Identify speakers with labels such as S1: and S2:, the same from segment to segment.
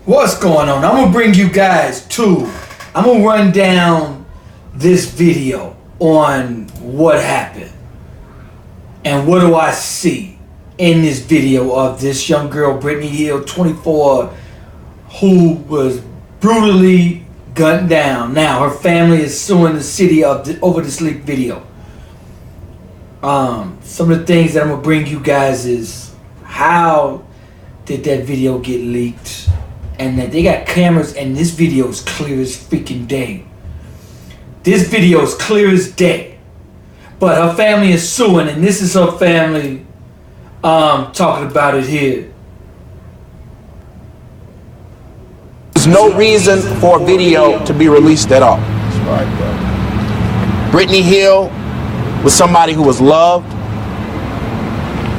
S1: What's going on? I'm gonna bring you guys to. I'm gonna run down this video on what happened and what do I see in this video of this young girl, Brittany Hill, 24, who was brutally gunned down. Now her family is suing the city over this leaked video. Some of the things that I'm gonna bring you guys is how did that video get leaked, and that they got cameras, and this video is clear as freaking day. This video is clear as day, but her family is suing, and this is her family talking about it here.
S2: There's no reason for a video to be released at all.
S3: That's right, bro.
S2: Brittany Hill was somebody who was loved,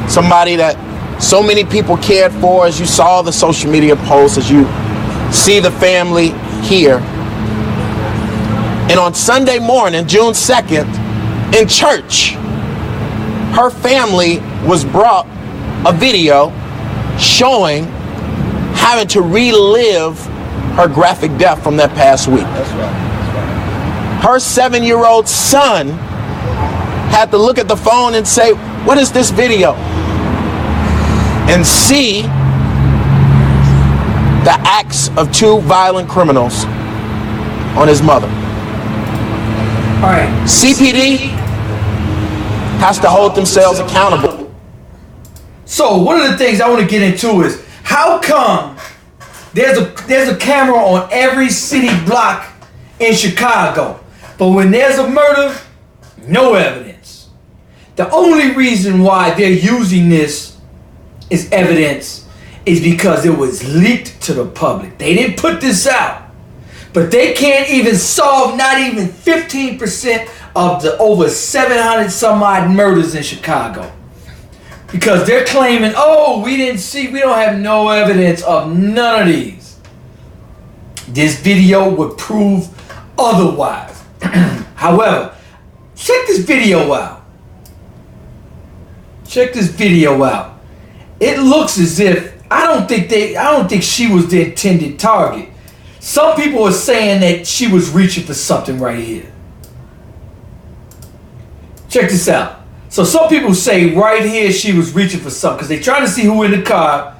S2: somebody that so many people cared for, as you saw the social media posts, as you see the family here. And on Sunday morning, June 2nd, in church, her family was brought a video showing having to relive her graphic death from that past week.
S3: That's right. That's right.
S2: Her 7-year-old son had to look at the phone and say, "What is this video?" and see the acts of two violent criminals on his mother.
S1: All right.
S2: CPD has to hold themselves accountable.
S1: So one of the things I want to get into is how come there's a camera on every city block in Chicago, but when there's a murder, no evidence. The only reason why they're using this as evidence is because it was leaked to the public. They didn't put this out, but they can't even solve not even 15% of the over 700 some odd murders in Chicago, because they're claiming, oh, we don't have no evidence of none of these. This video would prove otherwise. However, check this video out. Check this video out. It looks as if I don't think she was the intended target. Some people are saying that she was reaching for something right here. Check this out. So some people say right here she was reaching for something because they're trying to see who in the car,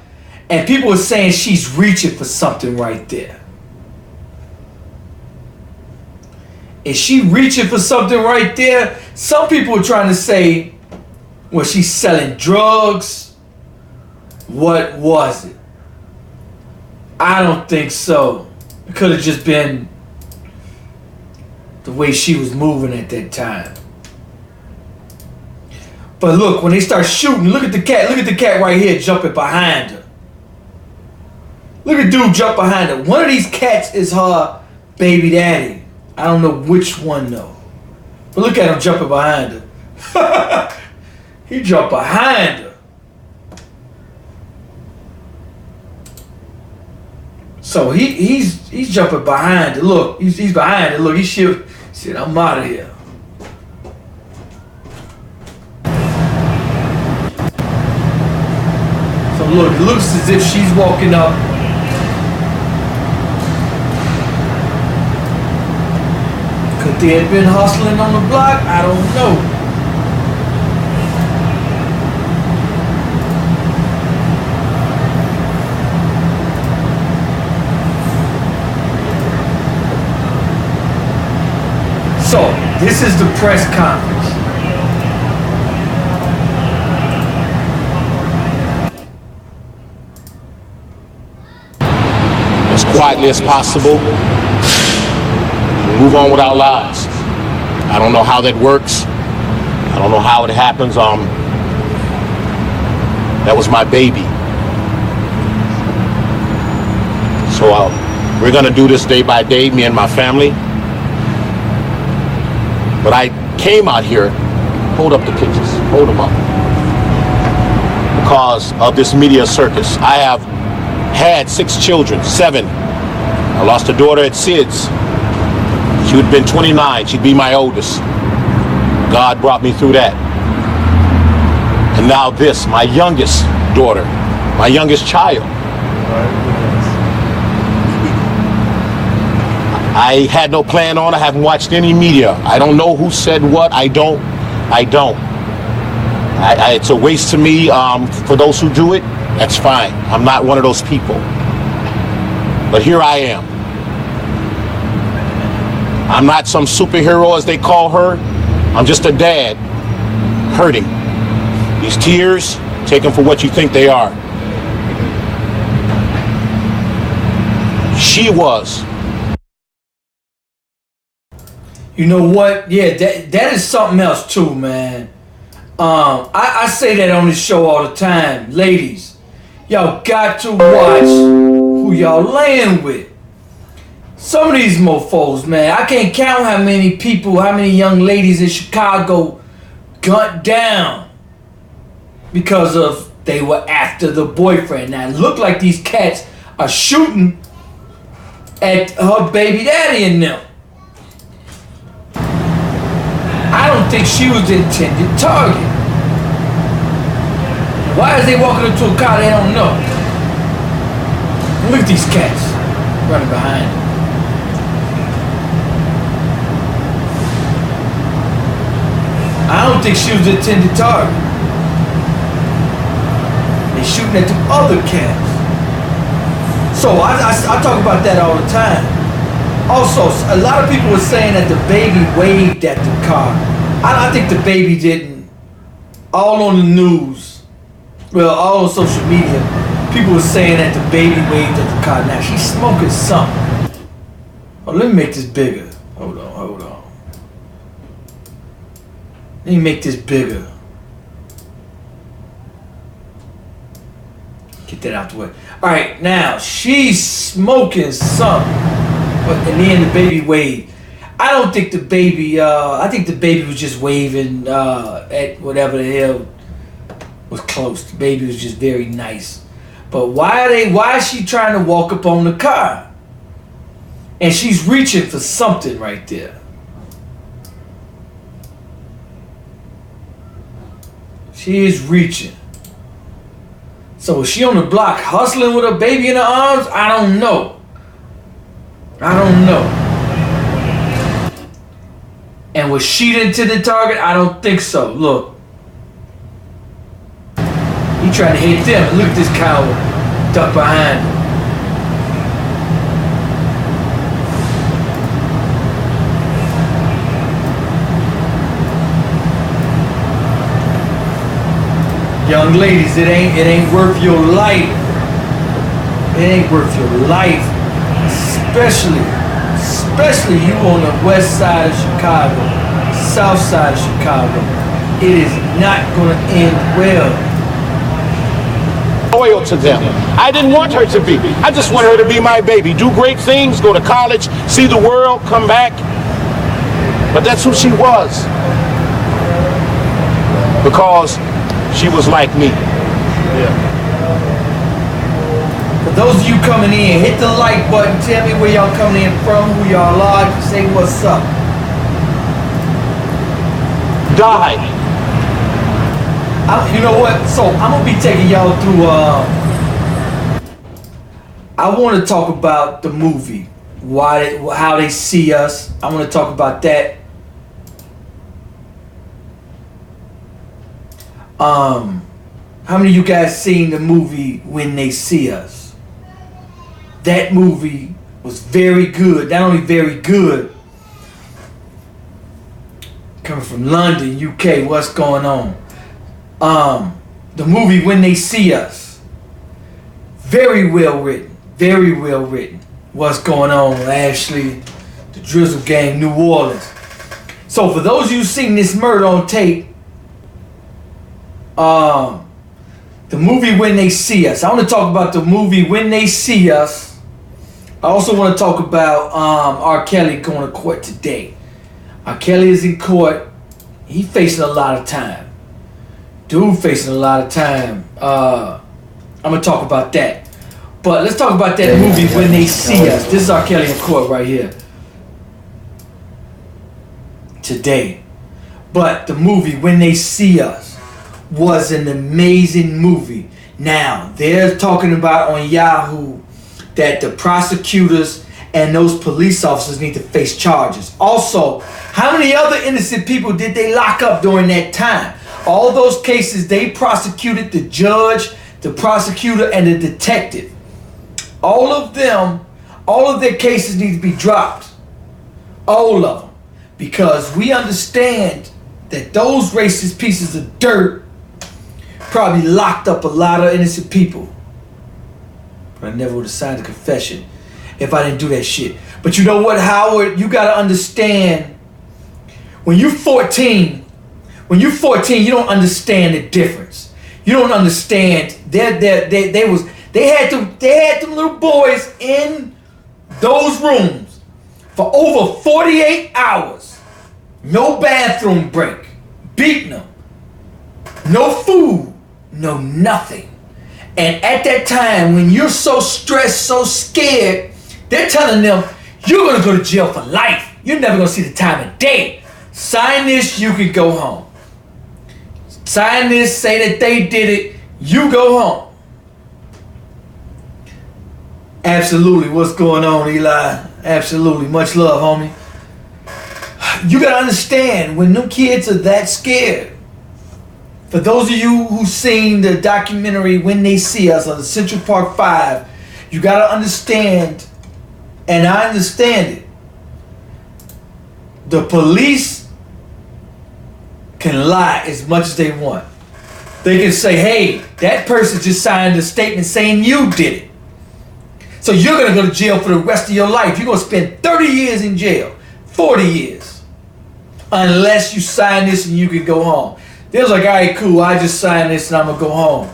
S1: and people are saying she's reaching for something right there. Is she reaching for something right there? Some people are trying to say, well, she's selling drugs. What was it? I don't think so. It could have just been the way she was moving at that time. But look, when they start shooting, look at the cat. Look at the cat right here jumping behind her. Look at dude jump behind her. One of these cats is her baby daddy. I don't know which one though. But look at him jumping behind her. He jumped behind her. So he's jumping behind it. Look, he's behind it. Look, he should said, "I'm out of here." So look, it looks as if she's walking up. Could they have been hustling on the block? I don't know. So, this is the press conference.
S2: As quietly as possible, move on with our lives. I don't know how that works. I don't know how it happens. That was my baby. So we're gonna do this day by day, me and my family. But I came out here, hold up the pictures, hold them up, because of this media circus. I have had 6 children, 7. I lost a daughter at SIDS. She would have been 29, she'd be my oldest. God brought me through that. And now this, my youngest daughter, my youngest child. I had no plan on. I haven't watched any media. I don't know who said what. I don't. It's a waste to me. For those who do it, that's fine. I'm not one of those people. But here I am. I'm not some superhero, as they call her. I'm just a dad, hurting. These tears, take them for what you think they are. She was.
S1: You know what? Yeah, that is something else too, man. I say that on this show all the time. Ladies, y'all got to watch who y'all laying with. Some of these mofos, man, I can't count how many people, how many young ladies in Chicago gunned down because of they were after the boyfriend. Now it look like these cats are shooting at her baby daddy and them. I don't think she was the intended target. Why is they walking into a car they don't know? Look at these cats running behind them. I don't think she was the intended target. They shooting at the other cats. So I talk about that all the time. Also, a lot of people were saying that the baby waved at the car. I think the baby didn't. All on the news, well, all on social media, people were saying that the baby waved at the car. Now she's smoking something. Oh, let me make this bigger. Hold on. Let me make this bigger. Get that out the way. All right, now she's smoking something, but in the end, the baby waved. I don't think the baby. I think the baby was just waving at whatever the hell was close. The baby was just very nice. But why is she trying to walk up on the car? And she's reaching for something right there. She is reaching. So is she on the block hustling with her baby in her arms? I don't know. And was she the intended target? I don't think so. Look. He trying to hit them. Look at this coward duck behind him. Young ladies, it ain't worth your life. It ain't worth your life. Especially you on the west side of Chicago, south side of Chicago. It is not gonna end well.
S2: Loyal to them. I didn't want her to be. I just wanted her to be my baby. Do great things, go to college, see the world, come back. But that's who she was. Because she was like me. Yeah.
S1: For those of you coming in, hit the like button. Tell me where y'all coming in from, who y'all are. Say what's up.
S2: Die.
S1: You know what? So I'm gonna be taking y'all through. I want to talk about the movie, how they see us. I want to talk about that. How many of you guys seen the movie When They See Us? That movie was very good. Not only very good, coming from London, UK, what's going on? The movie When They See Us, very well written. What's going on, Ashley, the Drizzle Gang, New Orleans. So for those of you seen this murder on tape, the movie When They See Us. I want to talk about the movie When They See Us. I also want to talk about R. Kelly going to court today. R. Kelly is in court. He facing a lot of time. Dude facing a lot of time. I'm going to talk about that. But let's talk about that movie When They See Us. This is R. Kelly in court right here. Today. But the movie When They See Us was an amazing movie. Now, they're talking about on Yahoo that the prosecutors and those police officers need to face charges. Also, how many other innocent people did they lock up during that time? All those cases, they prosecuted the judge, the prosecutor, and the detective. All of them, all of their cases need to be dropped. All of them. Because we understand that those racist pieces of dirt probably locked up a lot of innocent people. But I never would have signed a confession if I didn't do that shit. But you know what, Howard? You gotta understand, when you're 14, you don't understand the difference. You don't understand. They had them little boys in those rooms for over 48 hours. No bathroom break. Beating them. No food. No nothing. And at that time, when you're so stressed, so scared, they're telling them, you're going to go to jail for life. You're never going to see the time of day. Sign this, you can go home. Sign this, say that they did it, you go home. Absolutely. What's going on, Eli? Absolutely. Much love, homie. You got to understand, when them kids are that scared, for those of you who've seen the documentary When They See Us on the Central Park 5, you got to understand, and I understand it, the police can lie as much as they want. They can say, hey, that person just signed a statement saying you did it. So you're going to go to jail for the rest of your life. You're going to spend 30 years in jail, 40 years, unless you sign this and you can go home. They was like, all right, cool, I just signed this and I'm going to go home.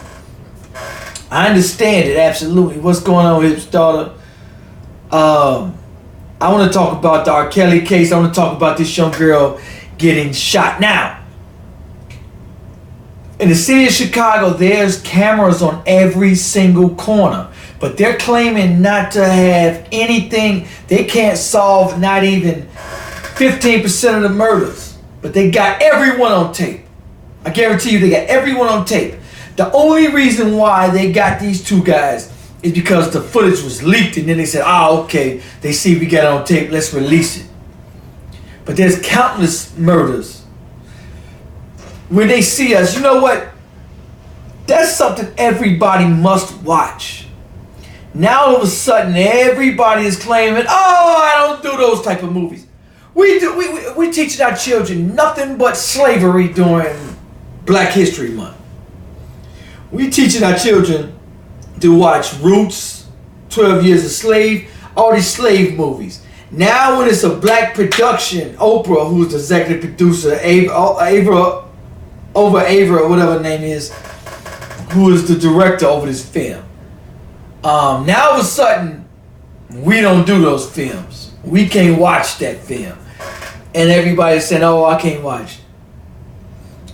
S1: I understand it, absolutely. What's going on with his daughter? I want to talk about the R. Kelly case. I want to talk about this young girl getting shot. Now, in the city of Chicago, there's cameras on every single corner. But they're claiming not to have anything. They can't solve not even 15% of the murders. But they got everyone on tape. I guarantee you they got everyone on tape. The only reason why they got these two guys is because the footage was leaked, and then they said, okay, they see we got it on tape, let's release it. But there's countless murders. When They See Us, you know what? That's something everybody must watch. Now all of a sudden everybody is claiming, I don't do those type of movies. We teaching our children nothing but slavery during Black History Month. We teaching our children to watch Roots, 12 Years a Slave, all these slave movies. Now when it's a black production, Oprah, who's the executive producer, Ava, or whatever her name is, who is the director over this film. Now all of a sudden, we don't do those films. We can't watch that film. And everybody's saying, I can't watch.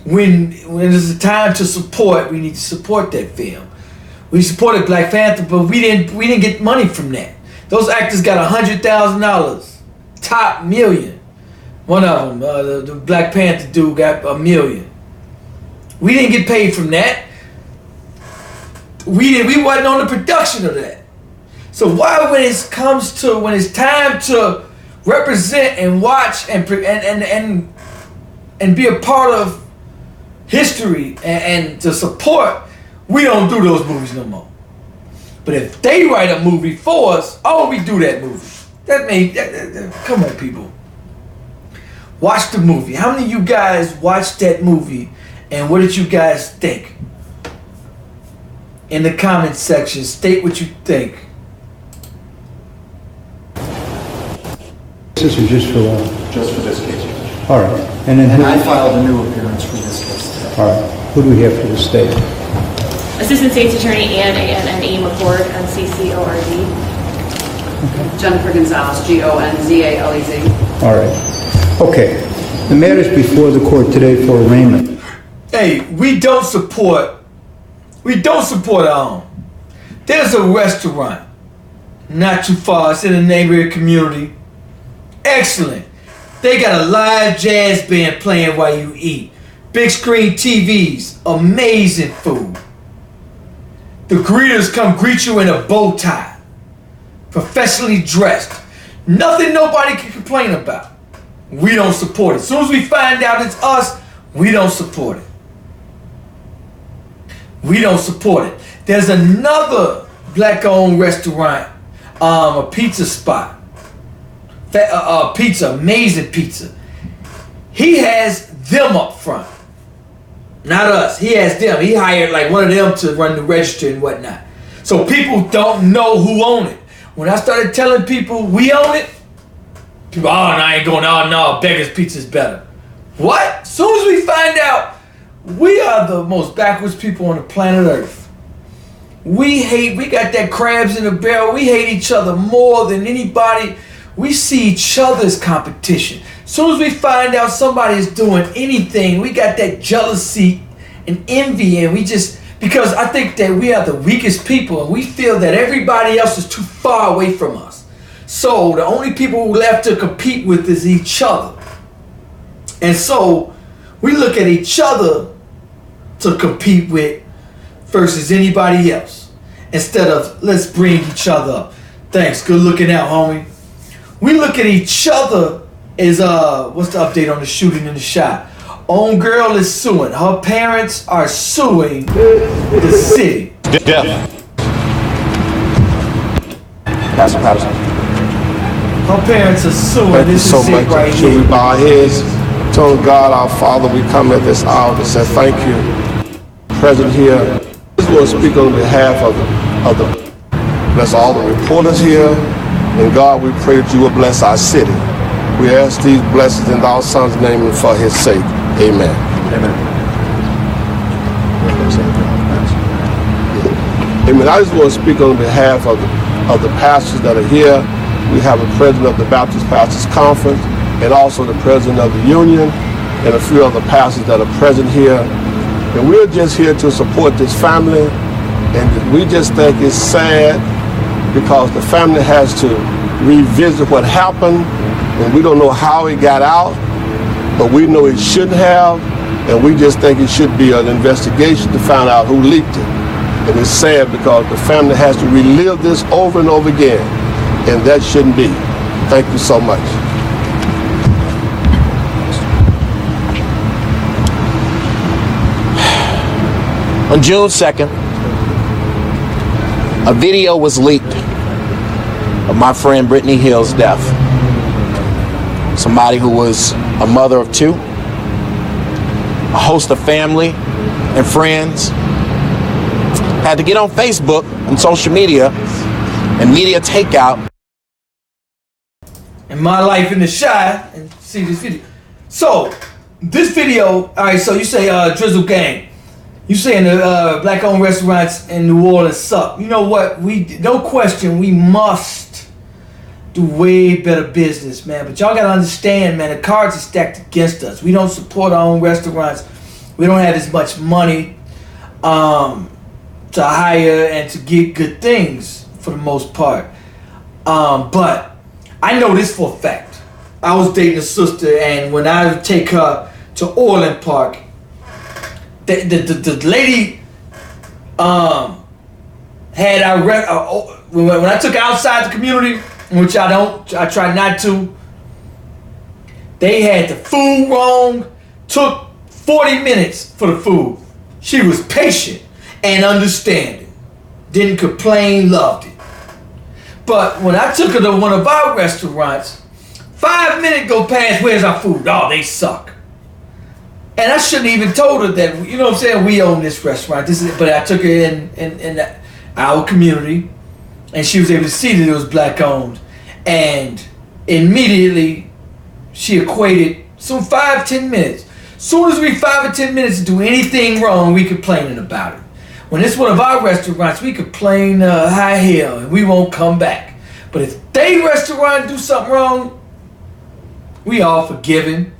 S1: When there's a time to support, we need to support that film. We supported Black Panther, but we didn't get money from that. Those actors got $100,000, top million. One of them, the Black Panther dude, got $1 million. We didn't get paid from that. We wasn't on the production of that. So why, when it's time to represent and watch and be a part of history and to support, we don't do those movies no more. But if they write a movie for us, we do that movie. Come on, people. Watch the movie. How many of you guys watched that movie, and what did you guys think? In the comment section, state what you think.
S4: This is just for
S3: Just for this case.
S4: all right. And then
S3: And I filed a new appearance for this case today.
S4: all right. Who do we have for the state?
S5: Assistant State's Attorney Anne McCord, NCCORD.
S6: Jennifer Gonzalez, Gonzalez.
S4: All right. Okay. The matter's before the court today for arraignment.
S1: Hey, we don't support our own. There's a restaurant not too far. It's in a neighborhood community. Excellent. They got a live jazz band playing while you eat. Big screen TVs. Amazing food. The greeters come greet you in a bow tie. Professionally dressed. Nothing nobody can complain about. We don't support it. As soon as we find out it's us, we don't support it. We don't support it. There's another black-owned restaurant, a pizza spot. Pizza, amazing pizza. He has them up front. Not us. He has them. He hired like one of them to run the register and whatnot. So people don't know who own it. When I started telling people we own it, people, oh, no, I ain't going, oh, no, Beggar's Pizza's better. What? As soon as we find out, we are the most backwards people on the planet Earth. We got that crabs in the barrel. We hate each other more than anybody. We see each other as competition. As soon as we find out somebody is doing anything, we got that jealousy and envy, and we just, because I think that we are the weakest people, and we feel that everybody else is too far away from us. So the only people who left to compete with is each other. And so we look at each other to compete with versus anybody else, instead of let's bring each other up. Thanks, good looking out, homie. We look at each other as what's the update on the shooting in the shot? Own girl is suing. Her parents are suing the city.
S2: Death. Pastor Patterson.
S1: Her parents are suing.
S2: Thank you
S1: This
S2: so
S1: is
S2: much.
S1: it right
S2: Should we
S1: here.
S2: bow our heads? Tell God, our Father, we come at this hour to say thank you. Present here, this will speak on behalf of the bless all the reporters here. And God, we pray that you will bless our city. We ask these blessings in our Son's name and for his sake. Amen.
S3: Amen.
S2: Amen. I just want to speak on behalf of the pastors that are here. We have the president of the Baptist Pastors Conference and also the president of the union and a few other pastors that are present here. And we're just here to support this family. And we just think it's sad because the family has to revisit what happened, and we don't know how it got out, but we know it shouldn't have, and we just think it should be an investigation to find out who leaked it. And it's sad because the family has to relive this over and over again, and that shouldn't be. Thank you so much. On June 2nd, a video was leaked of my friend Brittany Hill's death. Somebody who was a mother of two, a host of family and friends, had to get on Facebook and social media and media takeout.
S1: In my life in the Shy and see this video. So this video, all right. So you say Drizzle Gang. You saying the black-owned restaurants in New Orleans suck. You know what? No question, we must do way better business, man. But y'all gotta understand, man, the cards are stacked against us. We don't support our own restaurants. We don't have as much money to hire and to get good things for the most part. But I know this for a fact. I was dating a sister, and when I would take her to Orland Park, the lady had when I took her outside the community, which I try not to. They had the food wrong. Took 40 minutes for the food. She was patient and understanding. Didn't complain, loved it. But when I took her to one of our restaurants, 5 minutes go past, where's our food? Oh, they suck. And I shouldn't even told her that, you know what I'm saying, we own this restaurant. But I took her in our community, and she was able to see that it was black owned. And immediately she equated some 5-10 minutes. Soon as we 5 or 10 minutes to do anything wrong, we complaining about it. When it's one of our restaurants, we complain high hell and we won't come back. But if they restaurant do something wrong, we all forgiven.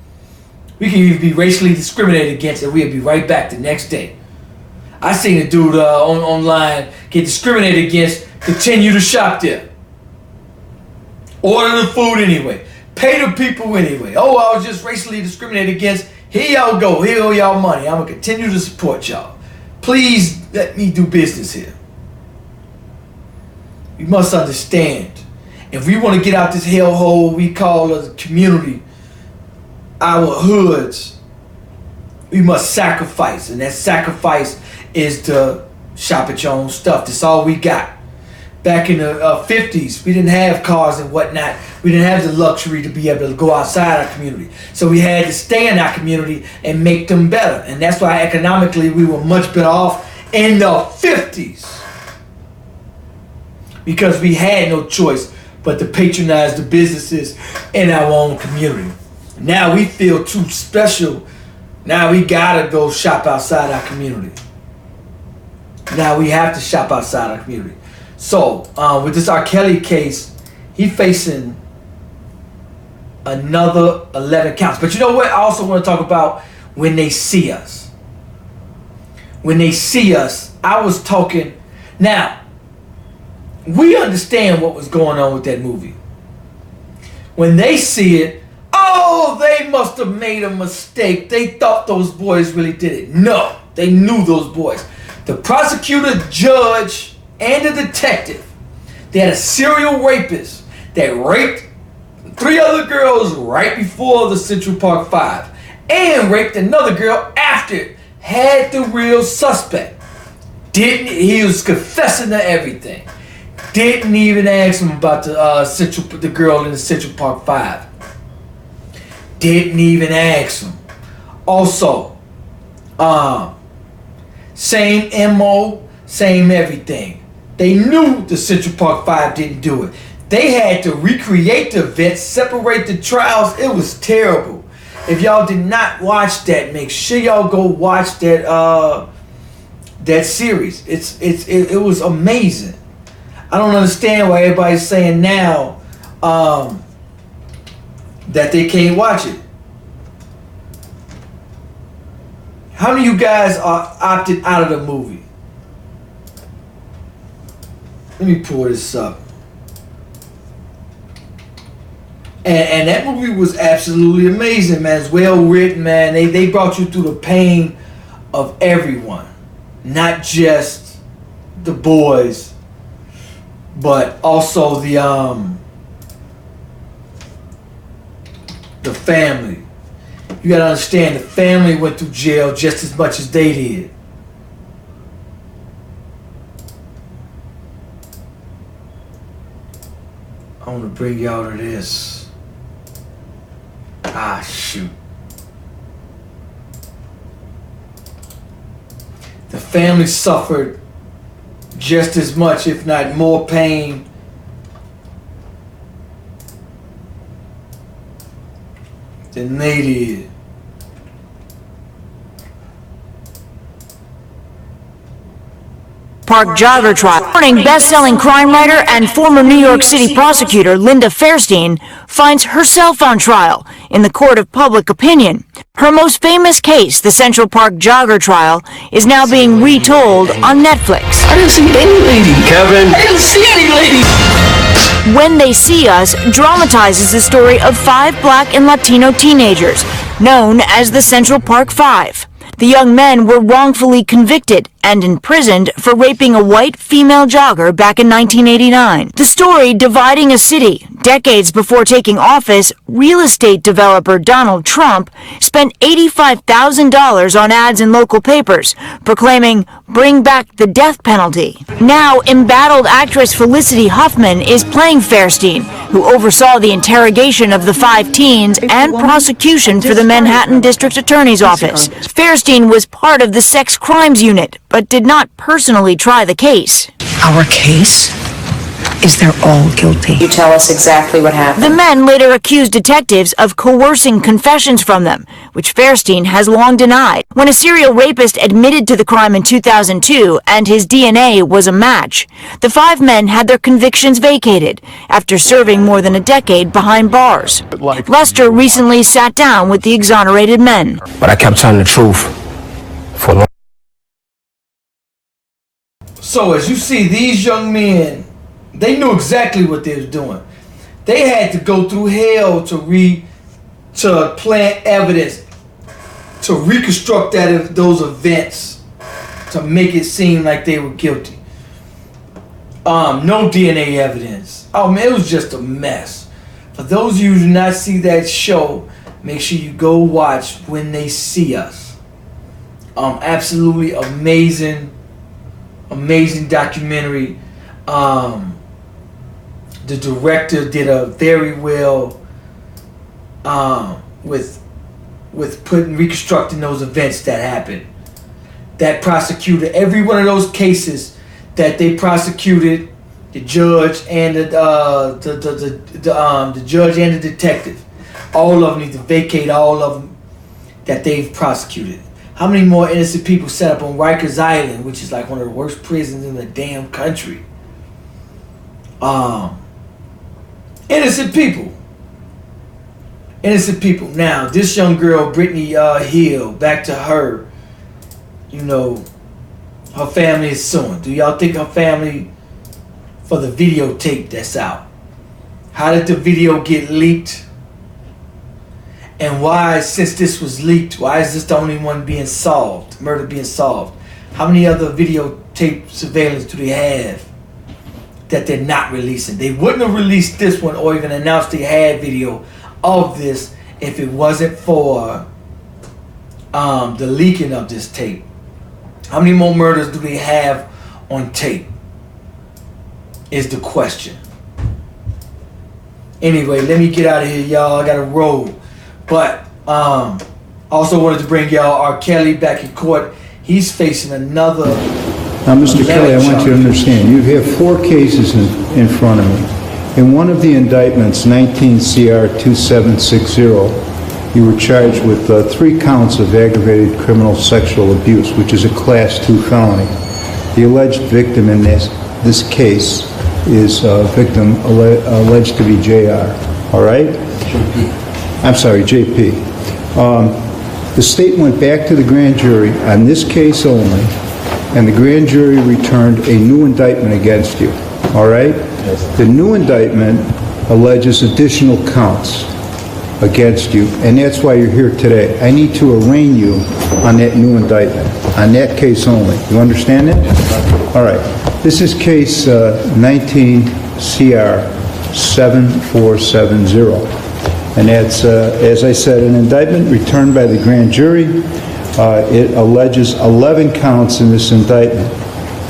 S1: We can even be racially discriminated against, and we'll be right back the next day. I seen a dude online get discriminated against, continue to shop there. Order the food anyway. Pay the people anyway. Oh, I was just racially discriminated against. Here y'all go. Here go y'all money. I'm going to continue to support y'all. Please let me do business here. You must understand. If we want to get out this hellhole we call a community, our hoods, we must sacrifice. And that sacrifice is to shop at your own stuff. That's all we got. Back in the 50s, we didn't have cars and whatnot. We didn't have the luxury to be able to go outside our community. So we had to stay in our community and make them better. And that's why economically we were much better off in the 50s. Because we had no choice but to patronize the businesses in our own community. Now we feel too special. Now we gotta go shop outside our community. Now we have to shop outside our community. So, with this R. Kelly case, he facing another 11 counts. But you know what? I also want to talk about when they see us. When they see us, I was talking. Now, we understand what was going on with that movie. When they see it, oh, they must have made a mistake. They thought those boys really did it. No, they knew those boys. The prosecutor, judge, and the detective, they had a serial rapist that raped 3 other girls right before the Central Park 5 and raped another girl after it. Had the real suspect. He was confessing to everything. Didn't even ask him about the girl in the Central Park 5. Didn't even ask him. Also, same MO, same everything. They knew the Central Park 5 didn't do it. They had to recreate the events, separate the trials. It was terrible. If y'all did not watch that, make sure y'all go watch that that series. It was amazing. I don't understand why everybody's saying now that they can't watch it. How many of you guys are opted out of the movie? Let me pull this up. And that movie was absolutely amazing, man. It's well written, man. They brought you through the pain of everyone. Not just the boys, but also the family. You gotta understand, the family went through jail just as much as they did. I want to bring y'all to this. Ah, shoot. The family suffered just as much, if not more pain than they did.
S7: Park jogger trial. Morning best-selling crime writer and former New York City prosecutor Linda Fairstein finds herself on trial in the court of public opinion. Her most famous case, the Central Park jogger trial, is now being retold on Netflix.
S8: I didn't see any lady. Kevin. I didn't see any lady.
S7: When They See Us dramatizes the story of 5 Black and Latino teenagers, known as the Central Park 5. The young men were wrongfully convicted and imprisoned for raping a white female jogger back in 1989. The story dividing a city. Decades before taking office, real estate developer Donald Trump spent $85,000 on ads in local papers, proclaiming, "Bring back the death penalty." Now, embattled actress Felicity Huffman is playing Fairstein, who oversaw the interrogation of the 5 teens and prosecution for the Manhattan District Attorney's Office. Fairstein was part of the sex crimes unit, but did not personally try the case.
S8: Our case is they're all guilty.
S9: You tell us exactly what happened.
S7: The men later accused detectives of coercing confessions from them, which Fairstein has long denied. When a serial rapist admitted to the crime in 2002 and his DNA was a match, the 5 men had their convictions vacated after serving more than a decade behind bars. Lester recently sat down with the exonerated men.
S8: But I kept telling the truth for a long.
S1: So as you see, these young men, they knew exactly what they was doing. They had to go through hell to plant evidence, to reconstruct those events, to make it seem like they were guilty. No DNA evidence. Oh man, it was just a mess. For those of you who do not see that show, make sure you go watch When They See Us. Absolutely amazing documentary. The director did a very well with reconstructing those events that happened. That prosecuted every one of those cases that they prosecuted. The judge and the judge and the detective, all of them need to vacate all of them that they've prosecuted. How many more innocent people set up on Rikers Island, which is like one of the worst prisons in the damn country? Innocent people. Now, this young girl, Brittany Hill, back to her. You know, her family is suing. Do y'all think her family, for the videotape that's out, how did the video get leaked? And why, since this was leaked, why is this the only one being solved, murder being solved? How many other videotape surveillance do they have that they're not releasing? They wouldn't have released this one or even announced they had video of this if it wasn't for the leaking of this tape. How many more murders do they have on tape is the question. Anyway, let me get out of here, y'all. I gotta roll. But also wanted to bring y'all R. Kelly back in court. He's facing another.
S4: Now, Mr. Kelly, I want you to understand, you have 4 cases in front of me. In one of the indictments, 19 CR 2760, you were charged with 3 counts of aggravated criminal sexual abuse, which is a Class 2 felony. The alleged victim in this case is victim alleged to be JR. All right? JP. I'm sorry, JP. The state went back to the grand jury on this case only, and the grand jury returned a new indictment against you. All right? Yes. The new indictment alleges additional counts against you, and that's why you're here today. I need to arraign you on that new indictment, on that case only. You understand that? All right. This is case 19 CR 7470. And that's, as I said, an indictment returned by the grand jury. It alleges 11 counts in this indictment.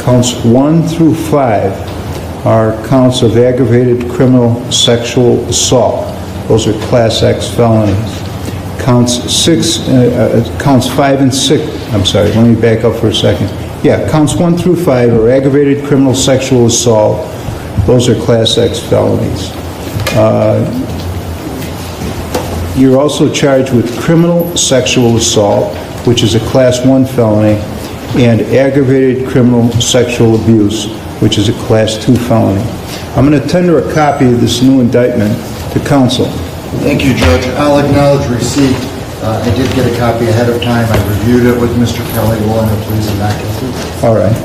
S4: Counts 1 through 5 are counts of aggravated criminal sexual assault. Those are Class X felonies. Counts 5 and 6, I'm sorry, let me back up for a second. Yeah, counts 1 through 5 are aggravated criminal sexual assault. Those are Class X felonies. You're also charged with criminal sexual assault, which is a Class 1 felony, and aggravated criminal sexual abuse, which is a Class 2 felony. I'm going to tender a copy of this new indictment to counsel.
S9: Thank you, Judge. I'll acknowledge receipt. I did get a copy ahead of time. I reviewed it with Mr. Kelly. Will enter pleas and not guilty.
S4: All right.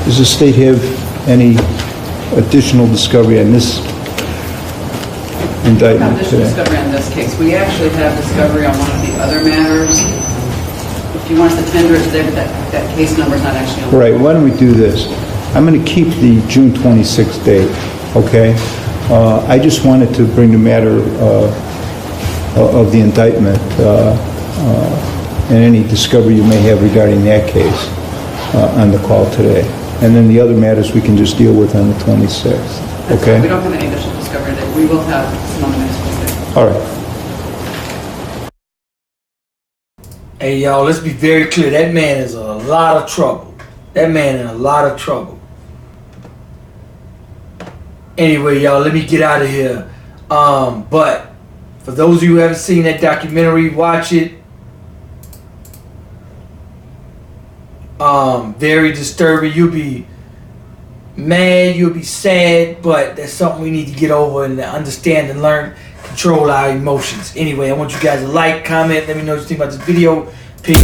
S4: Does the state have any additional discovery on this indictment
S6: Additional
S4: today?
S6: discovery on this case. We actually have discovery on one of the other matters. If you want us to tender it today, but that case number is not actually on.
S4: Right. Why don't we do this? I'm going to keep the June 26th date, okay? I just wanted to bring the matter of the indictment and any discovery you may have regarding that case on the call today. And then the other matters we can just deal with on the 26th, okay?
S6: We don't have any additional discovery today. We will have some on the next Tuesday.
S4: All right.
S1: Hey, y'all, let's be very clear. That man is in a lot of trouble. That man in a lot of trouble. Anyway, y'all, let me get out of here. But for those of you who haven't seen that documentary, watch it. Very disturbing. You'll be mad, you'll be sad, but that's something we need to get over and understand and learn, control our emotions. Anyway, I want you guys to like, comment, let me know what you think about this video. Peace.